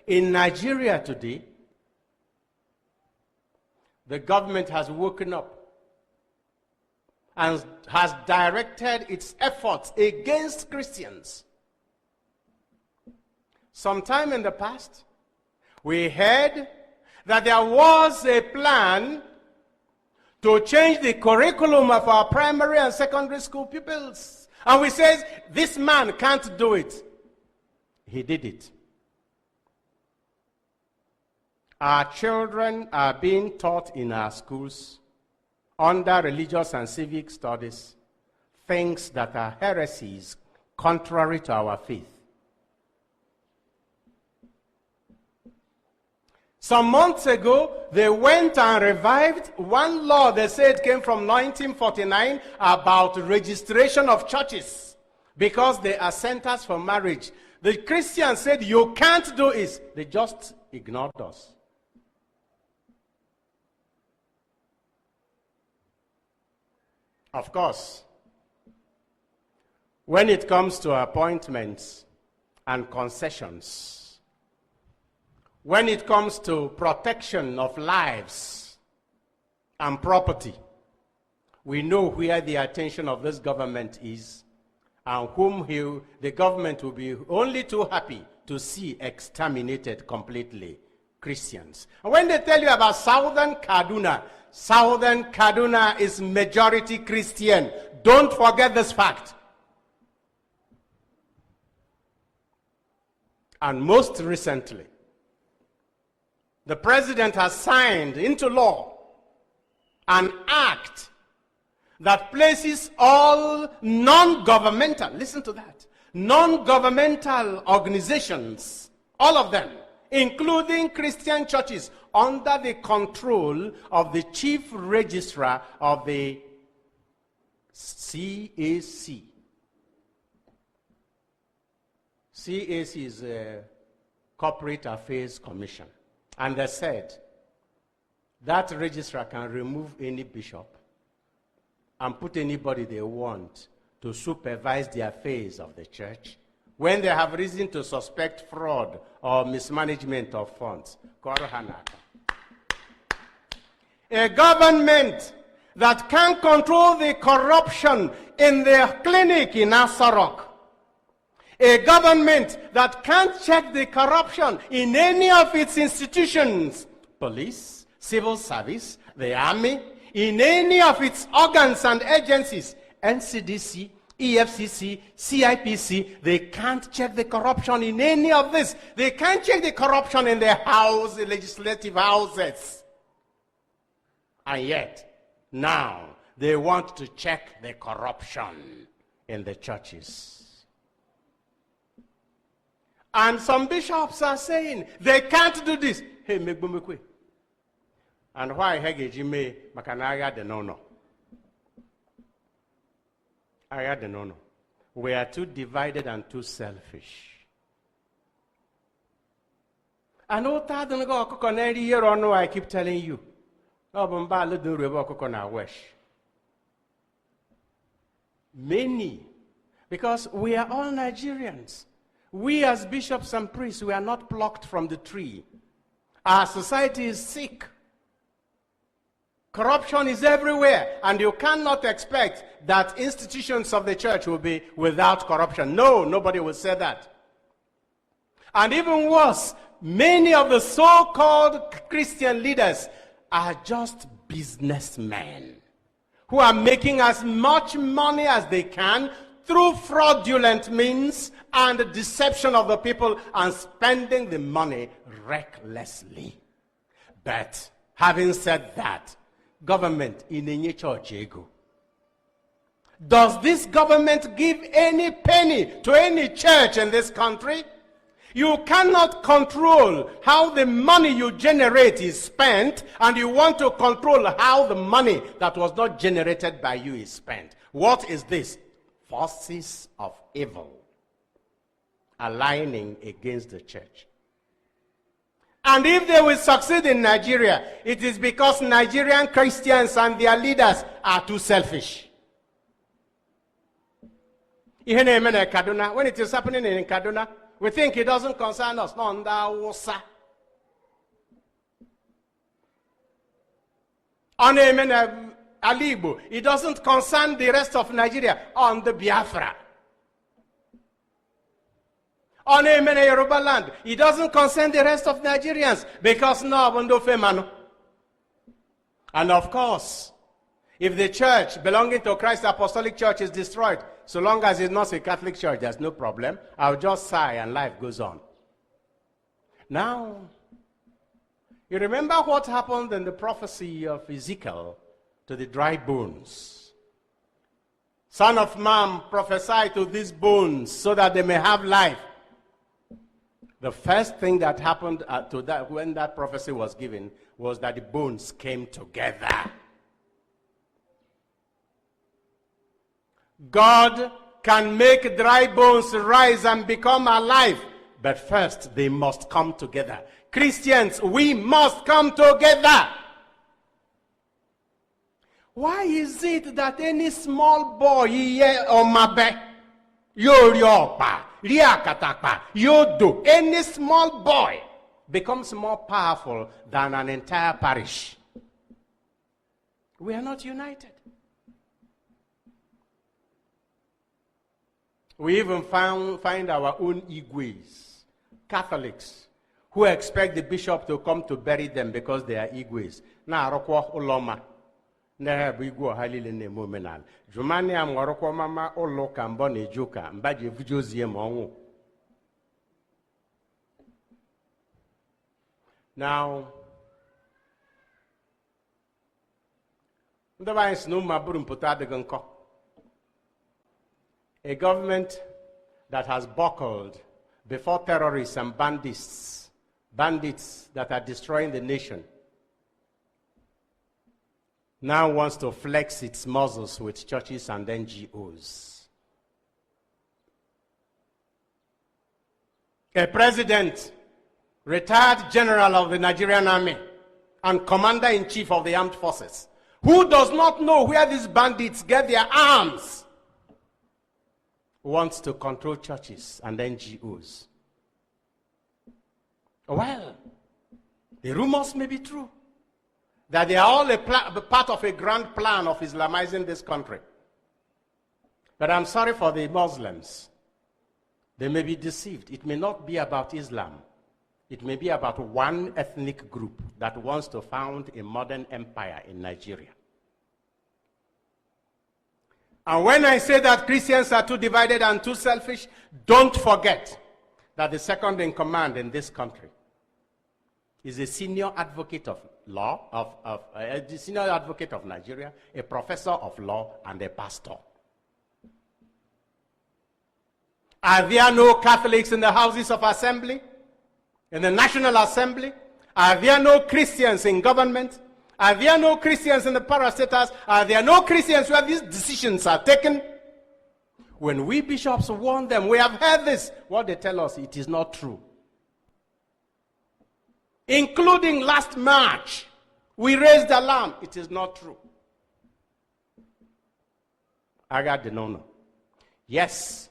In Nigeria today, the government has woken up and has directed its efforts against Christians. Sometime in the past, we heard that there was a plan to change the curriculum of our primary and secondary school pupils. And we said, this man can't do it. He did it. Our children are being taught in our schools under religious and civic studies things that are heresies contrary to our faith. Some months ago, they went and revived one law they said came from 1949 about registration of churches because they are centers for marriage. The Christians said, you can't do it. They just ignored us. Of course, when it comes to appointments and concessions, when it comes to protection of lives and property, we know where the attention of this government is and whom the government will be only too happy to see exterminated completely: Christians. And when they tell you about Southern Kaduna is majority Christian. Don't forget this fact. And most recently, the president has signed into law an act that places all non-governmental, listen to that, non-governmental organizations, all of them, including Christian churches, under the control of the chief registrar of the CAC. CAC is a Corporate Affairs Commission. And they said that registrar can remove any bishop and put anybody they want to supervise the affairs of the church when they have reason to suspect fraud or mismanagement of funds. A government that can control the corruption in the clinic in Asarok. A government that can't check the corruption in any of its institutions, police, civil service, the army, in any of its organs and agencies, NCDC, EFCC, CIPC, they can't check the corruption in any of this. They can't check the corruption in the house, the legislative houses. And yet, now, they want to check the corruption in the churches. And some bishops are saying, they can't do this. Hey, megbumekwe. And why hegejime makanaga de no. We are too divided and too selfish. And I keep telling you, many, because we are all Nigerians. We as bishops and priests, we are not plucked from the tree. Our society is sick. Corruption is everywhere, and you cannot expect that institutions of the church will be without corruption. No, nobody will say that. And even worse, many of the so-called Christian leaders are just businessmen who are making as much money as they can through fraudulent means and the deception of the people and spending the money recklessly. But having said that, government in any church ego. Does this government give any penny to any church in this country? You cannot control how the money you generate is spent, and you want to control how the money that was not generated by you is spent. What is this? Forces of evil aligning against the church. And if they will succeed in Nigeria, it is because Nigerian Christians and their leaders are too selfish. When it is happening in Kaduna, We think it doesn't concern us. No, Alibo, it doesn't concern the rest of Nigeria. On the Biafra. On Yoruba land, it doesn't concern the rest of Nigerians because no abondo femano. And of course, if the church belonging to Christ Apostolic Church is destroyed, so long as it's not a Catholic church, there's no problem. I'll just sigh and life goes on. Now, you remember what happened in the prophecy of Ezekiel to the dry bones? Son of man, prophesy to these bones so that they may have life. The first thing that happened to that when that prophecy was given was that the bones came together. God can make dry bones rise and become alive, but first they must come together. Christians, we must come together. Why is it that any small boy here or mabe, yoriopa, riakatakpa, yodo, any small boy becomes more powerful than an entire parish? We are not united. We even find our own igwes, Catholics, who expect the bishop to come to bury them because they are igwes. Na arokwa uloma. Na bu igwo halile ne momenal. Jumani am arokwa mama oloka mbone joka mbaje vujozie monwu. Now, a government that has buckled before terrorists and bandits that are destroying the nation, now wants to flex its muscles with churches and NGOs. A president, retired general of the Nigerian army, and commander-in-chief of the armed forces, who does not know where these bandits get their arms, wants to control churches and NGOs. Well, the rumors may be true that they are all a part of a grand plan of Islamizing this country. But I'm sorry for the Muslims. They may be deceived. It may not be about Islam. It may be about one ethnic group that wants to found a modern empire in Nigeria. And when I say that Christians are too divided and too selfish, don't forget that the second in command in this country is a senior advocate of law, the senior advocate of Nigeria, a professor of law, and a pastor. Are there no Catholics in the houses of assembly? In the National Assembly? Are there no Christians in government? Are there no Christians in the parastatals? Are there no Christians where these decisions are taken? When we bishops warn them, we have heard this. What they tell us, it is not true. Including last March, we raised alarm. It is not true. I got the no-no. Yes.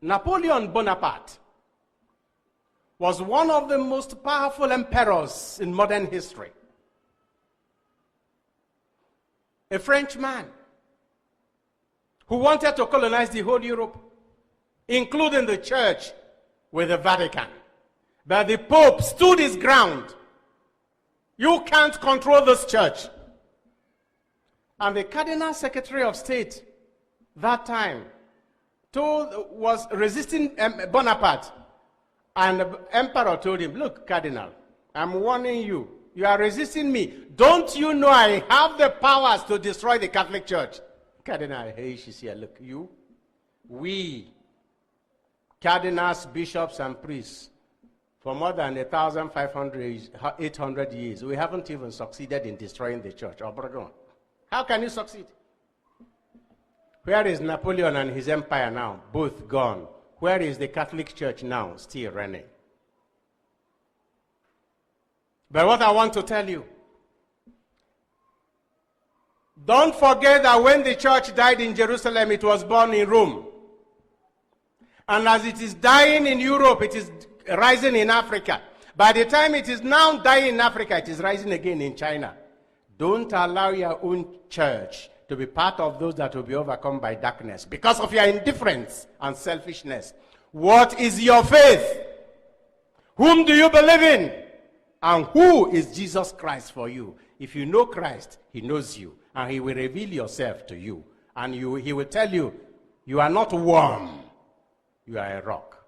Napoleon Bonaparte was one of the most powerful emperors in modern history. A Frenchman who wanted to colonize the whole Europe, including the church with the Vatican. But the Pope stood his ground. You can't control this church. And the Cardinal Secretary of State that time was resisting Bonaparte. And the emperor told him, look, Cardinal, I'm warning you. You are resisting me. Don't you know I have the powers to destroy the Catholic Church? Cardinal, hey, she's here. Look, we, cardinals, bishops, and priests, for more than 1,500, 800 years, we haven't even succeeded in destroying the church. How can you succeed? Where is Napoleon and his empire now? Both gone. Where is the Catholic Church now? Still running. But what I want to tell you, don't forget that when the church died in Jerusalem, it was born in Rome. And as it is dying in Europe, it is rising in Africa. By the time it is now dying in Africa, it is rising again in China. Don't allow your own church to be part of those that will be overcome by darkness because of your indifference and selfishness. What is your faith? Whom do you believe in? And who is Jesus Christ for you? If you know Christ, he knows you, and he will reveal yourself to you. And he will tell you, you are not warm, you are a rock.